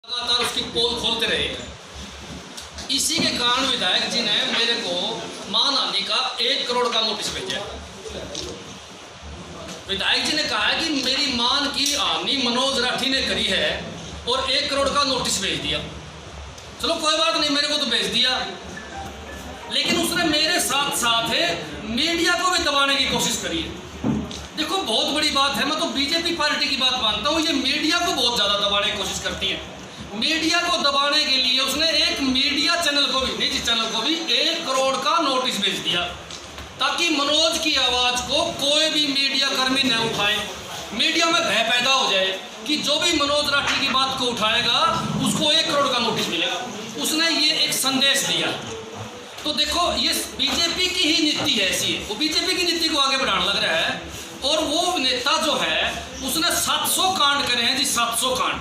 लगातार उसकी पोल खोलते रहे। इसी के कारण विधायक जी ने मेरे को मानहानि का 1 करोड़ का नोटिस भेजा। विधायक जी ने कहा कि मेरी मान की हानि मनोज राठी ने करी है और 1 करोड़ का नोटिस भेज दिया। चलो कोई बात नहीं, मेरे को तो भेज दिया, लेकिन उसने मेरे साथ साथ मीडिया को भी दबाने की कोशिश करी है। देखो बहुत बड़ी बात है, मैं तो बीजेपी पार्टी की बात मानता हूँ, ये मीडिया को बहुत ज़्यादा दबाने की कोशिश करती है। मीडिया को दबाने के लिए उसने एक मीडिया चैनल को भी, निजी चैनल को भी 1 करोड़ का नोटिस भेज दिया, ताकि मनोज की आवाज़ को कोई भी मीडिया कर्मी न उठाए। मीडिया में भय पैदा हो जाए कि जो भी मनोज राठी की बात को उठाएगा उसको 1 करोड़ का नोटिस मिलेगा। उसने ये एक संदेश दिया। तो देखो ये बीजेपी की ही नीति है, ऐसी है, वो बीजेपी की नीति को आगे बढ़ाने लग रहा है। और वो नेता जो है उसने 700 कांड करे हैं जी, 700 कांड।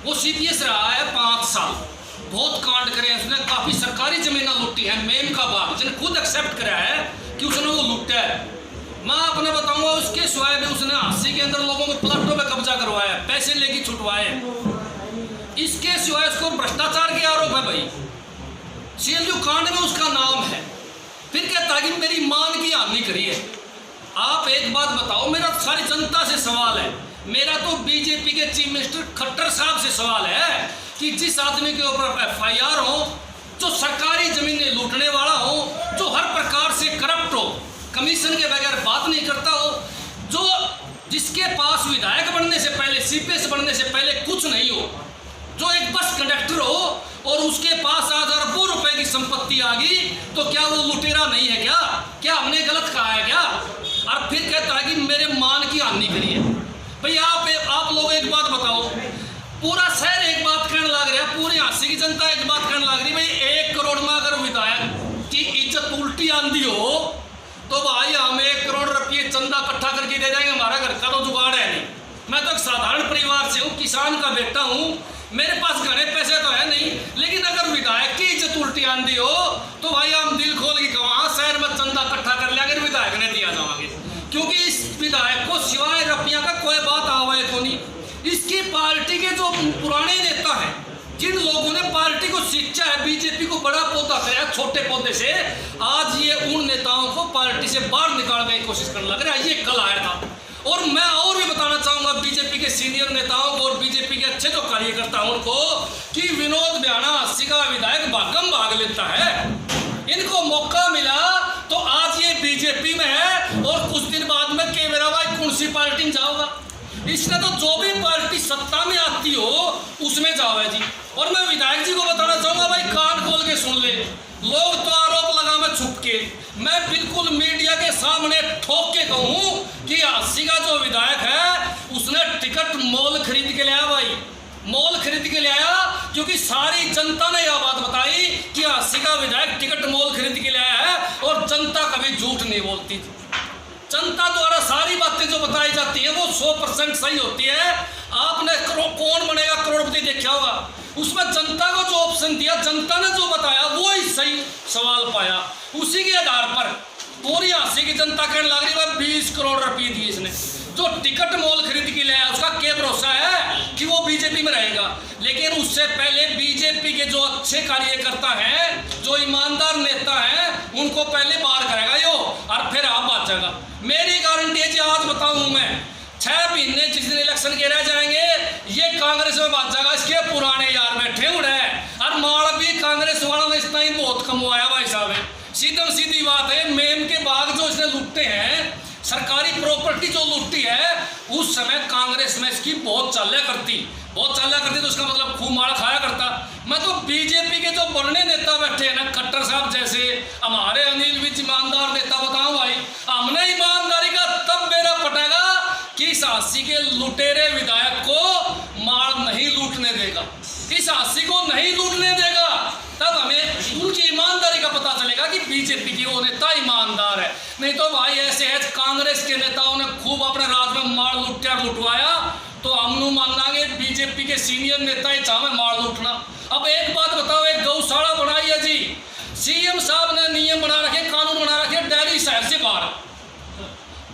वो सीपीएस रहा है 5 साल, बहुत कांड करे हैं उसने, काफ़ी सरकारी जमीनें लूटी हैं। मेम का बाग जिसने खुद एक्सेप्ट करा है कि उसने वो लूटा है। मैं अपने बताऊंगा उसके सिवाय भी उसने 80 के अंदर लोगों को प्लाटों पे कब्जा करवाया, पैसे लेके छुटवाए। इसके सिवाय उसको भ्रष्टाचार के आरोप है भाई, सीएलयू कांड में उसका नाम है। फिर कहता है कि मेरी मान की हानि करी है। आप एक बात बताओ, मेरा सारी जनता से सवाल है, मेरा तो बीजेपी के चीफ मिनिस्टर खट्टर साहब से सवाल है कि जिस आदमी के ऊपर एफआईआर हो, जो सरकारी जमीनें लूटने वाला हो, जो हर प्रकार से करप्ट हो, कमीशन के बगैर बात नहीं करता हो, जो जिसके पास विधायक बनने से पहले, सीपीएस बनने से पहले कुछ नहीं हो, जो एक बस कंडक्टर हो और उसके पास आज अरबों रुपए की संपत्ति आ गई, तो क्या वो लुटेरा नहीं है? क्या हमने गलत कहा है क्या? और फिर कहता है कि मेरे मान की हानि करी है। भाई आप लोग एक बात बताओ, पूरा शहर एक बात कहने लग रहा है, पूरी झांसी की जनता एक बात कहने लग रही है, भाई 1 करोड़ में अगर विधायक की इज्जत उल्टी आंधी हो तो भाई हम 1 करोड़ रुपये चंदा इकट्ठा करके दे देंगे, हमारा घर का तो जुगाड़ है नहीं। मैं तो एक साधारण परिवार से हूँ, किसान का बेटा हूँ, मेरे पास घने पैसे तो है नहीं, लेकिन अगर विधायक की इज्जत उल्टी आंधी हो तो भाई हम दिल खोल के कहाँ शहर में चंदा इकट्ठा कर लिया, अगर विधायक ने दिया जाओगे, क्योंकि इस विधायक को सिवाय रुपया का कोई बात आवे तो नहीं। इसकी पार्टी के जो पुराने नेता हैं, जिन लोगों ने पार्टी को सींचा है, बीजेपी को बड़ा पौधा कराया छोटे पौधे से, आज ये उन नेताओं को पार्टी से बाहर निकालने की कोशिश करने लग रहा है। ये कल आया था। और मैं और भी बताना चाहूंगा बीजेपी के सीनियर नेताओं को और बीजेपी के अच्छे जो कार्यकर्ता हैं उनको, कि विनोद बियाना 80 का विधायक भागम भाग लेता है। इनको मौका मिला तो आज ये बीजेपी में है और कुछ दिन बाद में केवरा भाई कौन सी पार्टी में जाओगा। इसने तो जो भी पार्टी सत्ता में आती हो उसमें जाओ जी। और मैं विधायक जी को बताना चाहूंगा, भाई कान खोल के सुन ले, लोग तो आरोप लगा में छुप के, मैं बिल्कुल मीडिया के सामने ठोक के कहूँ कि 80 का जो विधायक है उसने टिकट मोल खरीद के लिया, भाई मोल खरीद के ले आया, क्योंकि सारी जनता ने यह बात बताई कि 80 का विधायक टिकट मोल खरीद के ले आया है। और जनता कभी झूठ नहीं बोलती थी, जनता द्वारा सारी बातें जो बताई जाती है वो 100% सही होती है। आपने कौन बनेगा करोड़पति देखा होगा, उसमें जनता को जो ऑप्शन दिया, जनता ने जो बताया वो ही सही सवाल पाया, उसी के आधार पर पूरी झांसी की जनता कहने लग रही है 20 करोड़ रुपये दिए इसने। जो टिकट मोल खरीद के लाया उसका क्या भरोसा है कि वो बीजेपी में रहेगा। लेकिन उससे पहले बीजेपी के जो अच्छे कार्यकर्ता हैं, जो ईमानदार नेता हैं, उनको पहले बाहर करेगा यो, और फिर आप बात जाएगा। मेरी गारंटी है जी, आज बताऊं मैं, 6 महीने जिस दिन इलेक्शन के रह जाएंगे ये कांग्रेस में बात जाएगा। इसके पुराने यार बैठे हुए हैं, और माल भी कांग्रेस वालों ने इतना ही बहुत कमवाया भाई साहब। सीधी बात है, मेम के बाग जो इसने लूटते हैं, सरकारी प्रॉपर्टी जो लूटती है, उस समय कांग्रेस में इसकी बहुत चाल्या करती तो उसका मतलब खूब मार खाया करता। मैं तो बीजेपी के जो बड़े नेता बैठे हैं ना, खट्टर साहब जैसे, हमारे अनिल विज ईमानदार नेता, बताऊं भाई, हमने ईमानदारी का तब बेरा पटेगा कि इस 80 के लुटेरे विधायक को मार नहीं लूटने देगा, इस 80 को नहीं लूटने देगा, तब हमें उनकी ईमानदारी का पता चलेगा कि बीजेपी की वो नेता ईमानदार है। नहीं तो भाई ऐसे है, कांग्रेस के नेताओं ने खूब अपने राज में मार लुटवाया, तो हम मानांगे बीजेपी के सीनियर नेता ही चाहे मार लूटना। अब एक बात बताओ, एक गौशाला बनाई है जी, सीएम साहब ने नियम बना रखे, कानून बना रखे डेली शहर से बाहर,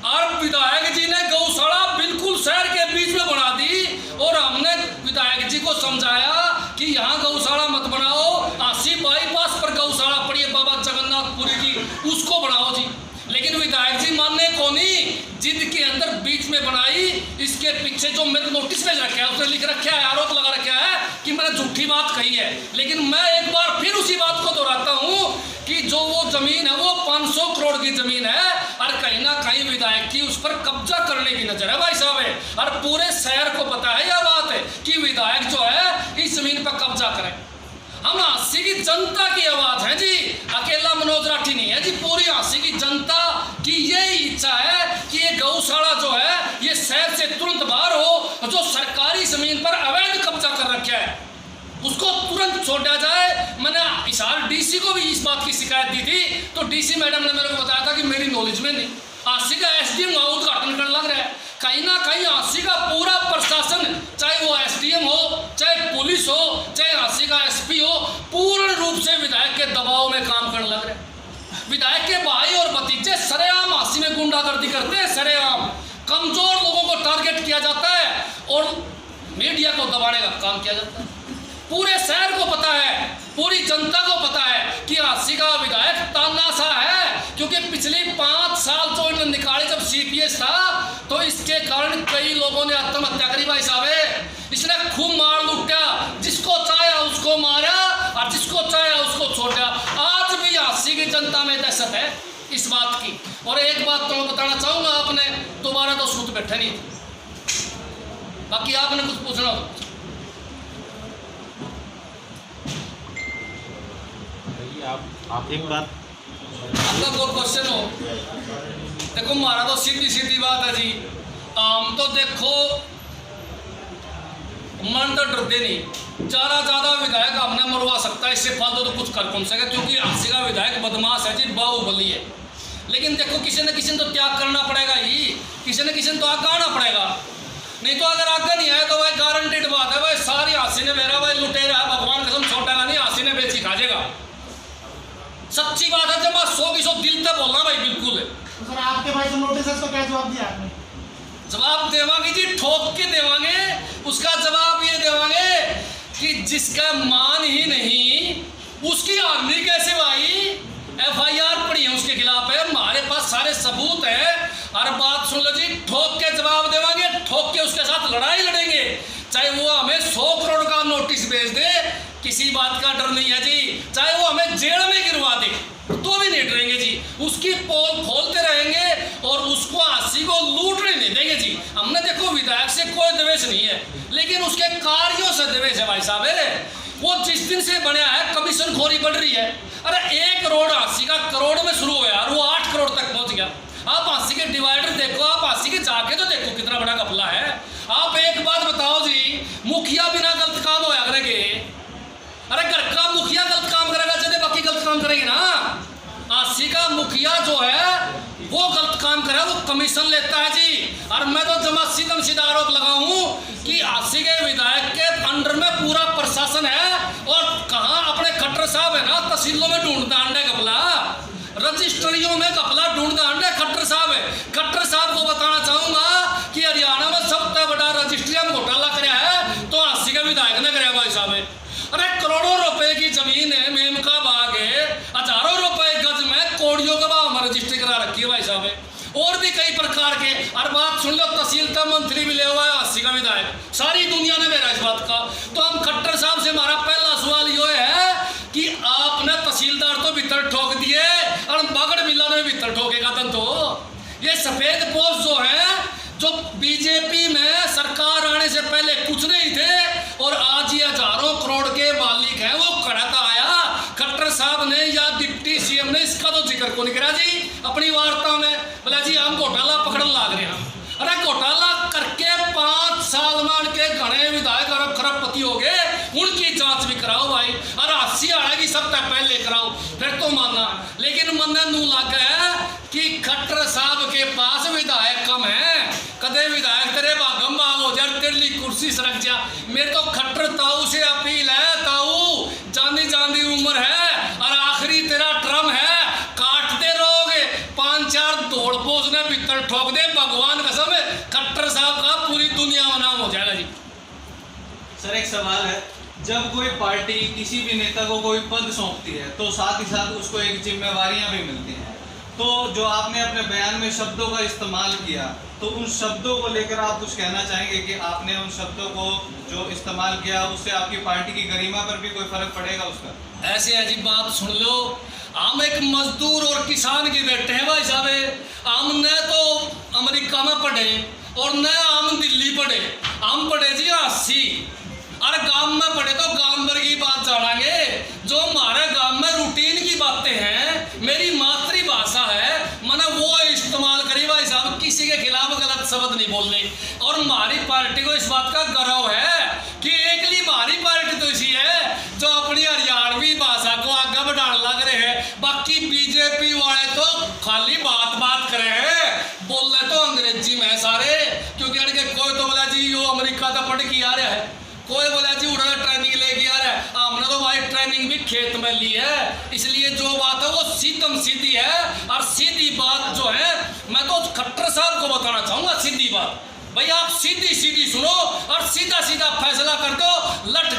और विधायक जी ने गौशाला बिल्कुल शहर के बीच में बना दी। और हमने विधायक जी को समझाया कि यहाँ गौशाला मत बनाओ, 80 बाईपास पर गौशाला पड़ी है बाबा जगन्नाथपुरी की, उसको बनाओ जी। लेकिन विधायक जी मानने को नहीं, जिद के अंदर बीच में बनाई। इसके पीछे जो मेरे नोटिस भेज रखा है, उसने लिख रखा है, आरोप लगा रखा है कि मैंने झूठी बात कही है। लेकिन मैं एक बार फिर उसी बात को दोहराता हूँ कि जो वो जमीन है वो 500 करोड़ की जमीन है, और कहीं ना कहीं विधायक की उस पर कब्जा करने की नजर है भाई साहब है। और पूरे शहर को पता है यह बात है कि विधायक जो है इस जमीन पर कब्जा करे। हम हांसी की जनता की आवाज है जी, अकेला मनोज राठी नहीं है जी, पूरी हांसी की जनता की यही इच्छा है कि ये गौशाला जो है ये शहर से तुरंत बाहर हो। जो सरकारी जमीन पर अवैध कब्जा कर रखा है उसको तुरंत छोड़ा जाए। मैंने हिसार डीसी को भी इस बात की शिकायत दी थी, तो डीसी मैडम ने मेरे को बताया था कि मेरी नॉलेज में नहीं। हांसी का एसडीएम वहां उद्घाटन करने लग रहा है। कहीं ना कहीं हांसी का पूरा प्रशासन, चाहे वो एसडीएम हो, चाहे पुलिस हो, चाहे हांसी का एसपी हो, पूर्ण रूप से विधायक के दबाव में काम करने लग रहे हैं। विधायक के भाई और भतीजे सरेआम हांसी में गुंडागर्दी करते हैं, सरेआम कमजोर लोगों को टारगेट किया जाता है और मीडिया को दबाने का काम किया जाता है। पूरे शहर को पता है, पूरी जनता को पता है कि हांसी का विधायक तानाशाह है, क्योंकि पिछले 5 साल जो इन्होंने निकाले जब सीपीएस था तो इसके कारण कई लोगों ने आत्महत्या करी भाई साहब। इसने खूब मार लूटा, जिसको चाहा उसको मारा और जिसको चाहा उसको छोड़ा। आज भी हांसी की जनता में दहशत है इस बात की। और एक बात तो मैं बताना चाहूंगा, आपने दोबारा तो सूत बैठे नहीं, बाकी आपने कुछ पूछना हो। आप एक बात आपका कोई क्वेश्चन हो? देखो हमारा तो सीधी सीधी बात है जी, आम तो देखो मन तो डरते नहीं, ज्यादा विधायक हमने मरवा सकता है, इससे फालतू तो कुछ कर कौन सके, क्योंकि हांसी का विधायक बदमाश है जी, बाहुबली है। लेकिन देखो किसी न किसी ने तो त्याग करना पड़ेगा ही, किसी न किसी ने तो आगे आना पड़ेगा। नहीं तो अगर आगे नहीं आए तो भाई गारंटेड बात है भाई सारी हांसी ने मेरा भाई लुटेरा है, भगवान कसम छोटेगा नहीं, हांसी ने बेची खा जाएगा। सच्ची बात है, जब मैं 100 की 100 दिल से बोलना भाई बिल्कुल है। तो सर आपके भाई से नोटिस है तो क्या जवाब दिया आपने? जवाब देवांगे जी, ठोक के देवांगे। उसका जवाब ये देवांगे कि जिसका मान ही नहीं उसकी आदमी कैसे भाई FIR पड़ी है उसके खिलाफ है, हमारे पास सारे सबूत है। हर बात सुन लो जी, ठोक के जवाब देवांगे, ठोक के उसके साथ लड़ाई लड़ेंगे, चाहे वो हमें 100 करोड़ का नोटिस भेज दे, किसी बात का डर नहीं है जी। चाहे वो हमें जेल में गिरवा दे तो भी नहीं डरेंगे जी, उसकी पोल खोलते रहेंगे और उसको हांसी को लूटने नहीं देंगे जी। हमने देखो विधायक से कोई द्वेष नहीं है, लेकिन उसके कार्यों से द्वेष है भाई साहब। वो जिस दिन से बना है कमीशन खोरी बढ़ रही है। अरे 1 करोड़ हांसी का करोड़ में शुरू हुआ और वो 8 करोड़ तक पहुंच गया। आप हांसी के डिवाइडर देखो, आप हांसी के जाके तो देखो कितना बड़ा घपला है। आप एक बात बताओ जी, मुखिया बिना गलत काम होया करेंगे? अरे घर का मुखिया गलत काम करेगा जैसे बाकी गलत काम करेंगे ना। हांसी का मुखिया जो है वो गलत काम करे, वो कमीशन लेता है जी। और मैं तो जमा सीधम सीधा आरोप लगाऊं कि हांसी के विधायक के अंडर में पूरा प्रशासन है, और कहाँ अपने खट्टर साहब है ना, तहसीलों में ढूंढता अंडे घपला, रजिस्ट्रियों में घपला ढूंढता अंडे खट्टर साहब है। खट्टर साहब को बताना चाहूंगा कि हरियाणा में सबसे बड़ा रजिस्ट्री में घोटाला कराया है तो हांसी के विधायक ने कराया भाई साहब। अरे करोड़ों रुपए की जमीन है, मेम का बाग है, हजारों रुपए गज में कोड़ियों का भाव में रजिस्ट्री करा रखी है भाई साहब। और भी कई प्रकार के, और बात सुन लो, तहसील का मंत्री भी ले हुआ है हांसी का विधायक, सारी दुनिया ने मेरा इस बात का। तो हम खट्टर साहब से हमारा पहला सवाल ये है कि आपने तहसीलदार तो भीतर ठोक दिए और बागड़ मिला ने भीतर ठोकेगा तन। तो ये सफेद पोस्ट जो है, जो बीजेपी में सरकार आने से पहले कुछ नहीं थे और आज ये हजारों करोड़ के मालिक हैं, वो कड़ाता आया खट्टर साहब ने या डिप्टी सीएम ने, इसका तो जिक्र को नहीं करा जी अपनी वार्ता में। बोला जी हम घोटाला पकड़ने लाग रहे हैं। अरे घोटाला करके 5 साल में के घने विधायक अरब खरबपति हो गए, उनकी जांच भी कराओ भाई, और हांसी आएगी सब तक पहले कराओ फिर तो मानना। लेकिन मन नू लग है कि खट्टर साहब के पास विधायक कम है, कदे विधायक तेरे भागम भाग हो जाए, तेरी कुर्सी सरक जा। मेरे तो खट्टर ताऊ से अपील है, ताऊ जानी उम्र है और आखिरी तेरा ट्रम है, काटते रहोगे, 5-4 दौड़ पोसने भीतर ठोक दे, भगवान कसम खट्टर साहब का पूरी दुनिया में नाम हो जाएगा जी। सर एक सवाल है, जब कोई पार्टी किसी भी नेता को कोई पद सौंपती है तो साथ ही साथ उसको एक जिम्मेवारियां भी मिलती हैं। तो जो आपने अपने बयान में शब्दों का इस्तेमाल किया, तो उन शब्दों को लेकर आप कुछ कहना चाहेंगे कि आपने उन शब्दों को जो इस्तेमाल किया उससे आपकी पार्टी की गरिमा पर भी कोई फर्क पड़ेगा उसका? ऐसे अजीब बात सुन लो, हम एक मजदूर और किसान के बेटे हैं भाई साहब। हम न तो अमेरिका में पढ़े और न हम दिल्ली पढ़े, हम पढ़े जी 80 और गांव में पढ़े तो गांव भर की बात जानेंगे। जो हमारे गांव में रूटीन की बातें हैं, मेरी मातृभाषा है, मैंने वो इस्तेमाल करी भाई साहब, किसी के खिलाफ गलत शब्द नहीं बोलने। और हमारी पार्टी को इस बात का गर्व है कि एकली हमारी पार्टी तो इसी है जो अपनी हरियाणवी भाषा को आगे बढ़ाने लग रहे हैं। बाकी बीजेपी वाले तो खाली बात करे हैं, बोल रहे तो अंग्रेजी में सारे, क्योंकि अड़के कोई तो बोला जी यो अमेरिका का पढ़ के आ रहा है, कोई बोला जी उड़ा ट्रेनिंग लेके आ रहा है। हमने तो भाई ट्रेनिंग भी खेत में ली है, इसलिए जो बात है वो सीधम सीधी है। और सीधी बात जो है, मैं तो खट्टर साहब को बताना चाहूंगा सीधी बात, भाई आप सीधी सीधी सुनो और सीधा सीधा फैसला कर दो। लठ